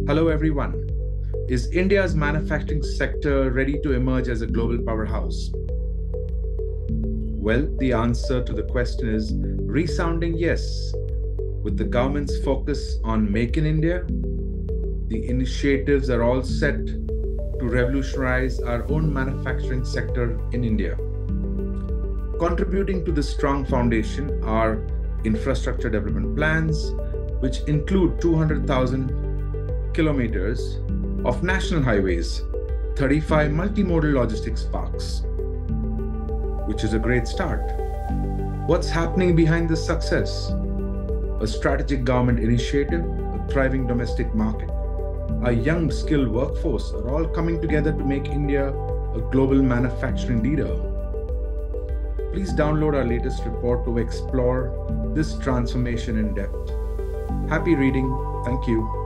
Hello everyone. Is India's manufacturing sector ready to emerge as a global powerhouse? Well, the answer to the question is resounding yes. With the government's focus on Make in India, the initiatives are all set to revolutionize our own manufacturing sector in India. Contributing to this strong foundation are infrastructure development plans, which include 200,000 kilometers of national highways, 35 multimodal logistics parks, which is a great start. What's happening behind this success? A strategic government initiative, a thriving domestic market, a young skilled workforce are all coming together to make India a global manufacturing leader. Please download our latest report to explore this transformation in depth. Happy reading. Thank you.